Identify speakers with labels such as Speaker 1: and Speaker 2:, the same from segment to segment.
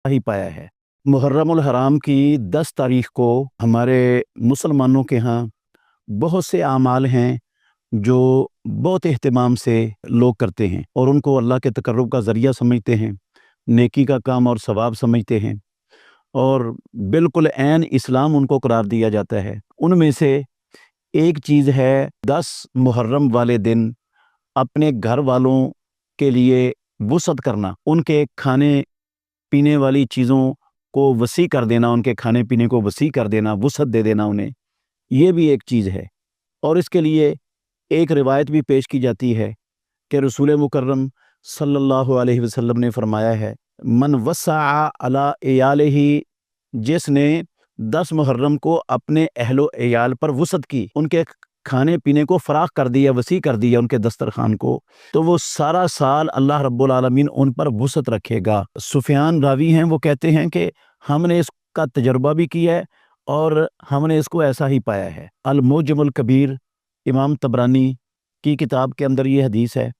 Speaker 1: ही पाया है। मुहर्रम उल हराम की 10 तारीख को हमारे मुसलमानों के यहाँ बहुत से आमाल हैं जो बहुत एहतमाम से लोग करते हैं और उनको अल्लाह के तकर्रुब का ज़रिया समझते हैं, नेकी का काम और सवाब समझते हैं और बिल्कुल ऐन इस्लाम उनको करार दिया जाता है। उनमें से एक चीज़ है 10 मुहर्रम वाले दिन अपने घर वालों के लिए वुसअत करना, उनके खाने पीने वाली चीज़ों को वसी कर देना, उनके खाने पीने को वसी कर देना, वुसअत दे देना उन्हें, ये भी एक चीज़ है। और इसके लिए एक रिवायत भी पेश की जाती है कि रसूल मुकर्रम सल्लल्लाहु अलैहि वसल्लम ने फरमाया है, मन वस्सा अला इयालिही, जिसने 10 मुहर्रम को अपने अहलो इयाल पर वुसअत की, उनके खाने पीने को फराख कर दिया, वसी कर दिया उनके दस्तरखान को, तो वो सारा साल अल्लाह रब्बुल आलमीन उन पर वुसअत रखेगा। सुफियान रावी हैं, वो कहते हैं कि हमने इसका तजर्बा भी किया है और हमने इसको ऐसा ही पाया है। अल मुजमुल कबीर इमाम तबरानी की किताब के अंदर ये हदीस है।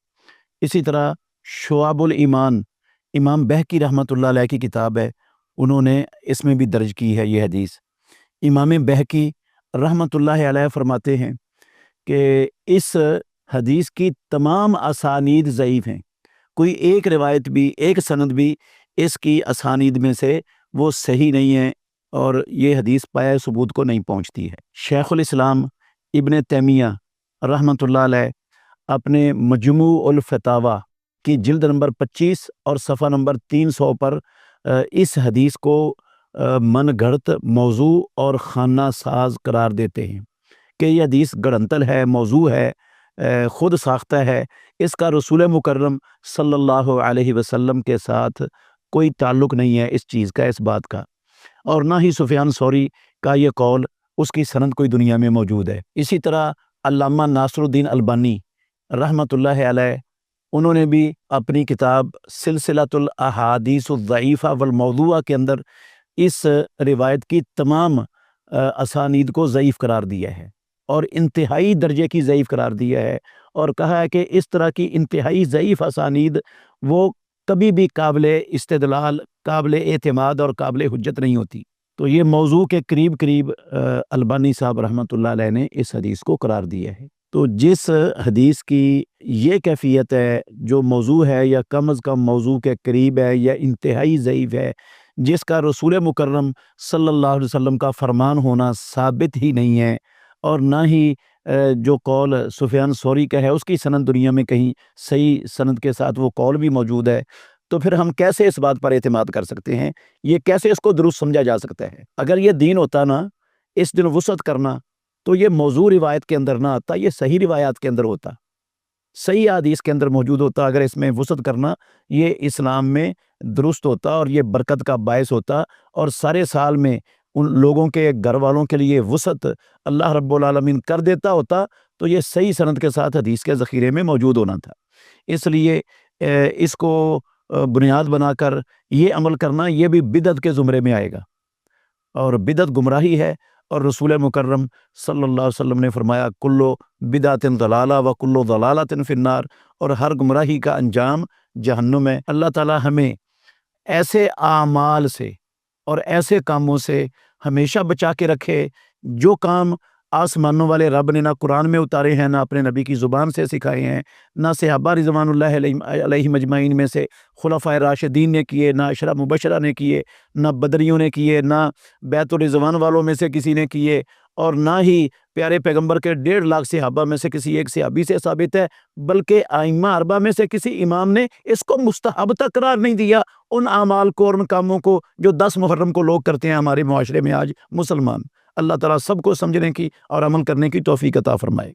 Speaker 1: इसी तरह शुआबुल ईमान इमाम बहकी रहमतुल्लाह अलैह की किताब है, उन्होंने इसमें भी दर्ज की है ये हदीस। इमाम बहकी रहमतुल्लाह अलैह फरमाते हैं कि इस हदीस की तमाम असानीद ज़ईफ़ हैं, कोई एक रिवायत भी, एक सनद भी इसकी असानीद में से वो सही नहीं है और ये हदीस पाया सबूत को नहीं पहुँचती है। शेखुल इस्लाम इब्न तैमिया रहमतुल्लाह अलैह अपने मजमू उल फतावा की जिल्द नंबर 25 और सफ़ा नंबर 300 पर इस हदीस को मनगढ़ंत मौजू और खाना साज करार देते हैं कि यह हदीस गढ़ंतल है, मौजू है, ख़ुद साख्ता है, इसका रसूल मुकर्रम सल्लल्लाहु अलैहि वसल्लम के साथ कोई ताल्लुक़ नहीं है इस चीज़ का, इस बात का, और ना ही सुफियान सौरी का ये कौल, उसकी सनद कोई दुनिया में मौजूद है। इसी तरह अल्लामा नासरुद्दीन अलबानी रहमतुल्लाह अलैह, उन्होंने भी अपनी किताब सिलसिलतुल अहादीसुल ज़ईफ़ा वल मौज़ूआ के अंदर इस रिवायत की तमाम असानीद को ज़ईफ़ करार दिया है और इंतहाई दर्जे की ज़ईफ़ करार दिया है और कहा है कि इस तरह की इंतहाई ज़ईफ़ असानीद वो कभी भी काबिले इस्तिदलाल, काबिले एतमाद और काबिले हुज्जत नहीं होती। तो ये मौजू के करीब करीब अलबानी साहब रहमतुल्लाह अलैह ने इस हदीस को करार दिया है। तो जिस हदीस की ये कैफियत है, जो मौजू है या कम अज़ कम मौजू के करीब है या इंतहाई ज़ईफ़ है, जिसका रसूल मुकर्रम सल्लल्लाहु अलैहि वसल्लम का फरमान होना साबित ही नहीं है और ना ही जो कौल सुफियान सौरी का है उसकी सनद दुनिया में कहीं सही सनद के साथ वो कौल भी मौजूद है, तो फिर हम कैसे इस बात पर एतमाद कर सकते हैं? ये कैसे इसको दुरुस्त समझा जा सकता है? अगर ये दीन होता ना, इस दिन वुसअत करना, तो ये मौजू रिवायत के अंदर ना आता, ये सही रिवायात के अंदर होता, सही हदीस के अंदर मौजूद होता। अगर इसमें वुसअत करना ये इस्लाम में दुरुस्त होता और ये बरकत का बायस होता और सारे साल में उन लोगों के घर वालों के लिए वुसअत अल्लाह रब्बुल आलमीन कर देता होता, तो ये सही सनद के साथ हदीस के ज़ख़ीरे में मौजूद होना था। इसलिए इसको बुनियाद बनाकर ये अमल करना, ये भी बिदअत के ज़ुमरे में आएगा और बिदअत गुमराही है। और रसूल मुकर्रम सल्लल्लाहु अलैहि वसल्लम ने फरमाया, कुल्लु बिदअतिन ज़लाला व कुल्लु ज़लालतिन फिन्नार, और हर गुमराही का अंजाम जहन्नुम है। अल्लाह ताला हमें ऐसे आमाल से और ऐसे कामों से हमेशा बचा के रखे जो काम आसमानों वाले रब ने ना कुरान में उतारे हैं, ना अपने नबी की ज़ुबान से सिखाए हैं, ना सहाबा रिज़वानुल्लाह अलैहिम अजमाइन में से खुलफ़ाए राशिदीन ने किए, ना अशरा मुबशरा ने किए, ना बदरियों ने किए, ना बैतुर रिज़वान वालों में से किसी ने किए, और ना ही प्यारे पैगंबर के 1.5 लाख सहाबा में से किसी एक सहाबी से साबित है, बल्कि आइम्मा अरबा में से किसी इमाम ने इसको मुस्तहब तक करार नहीं दिया, उन आमाल को और उन कामों को जो 10 मुहर्रम को लोग करते हैं हमारे मुआशरे में आज मुसलमान। अल्लाह ताला सबको समझने की और अमल करने की तौफीक अता फरमाए।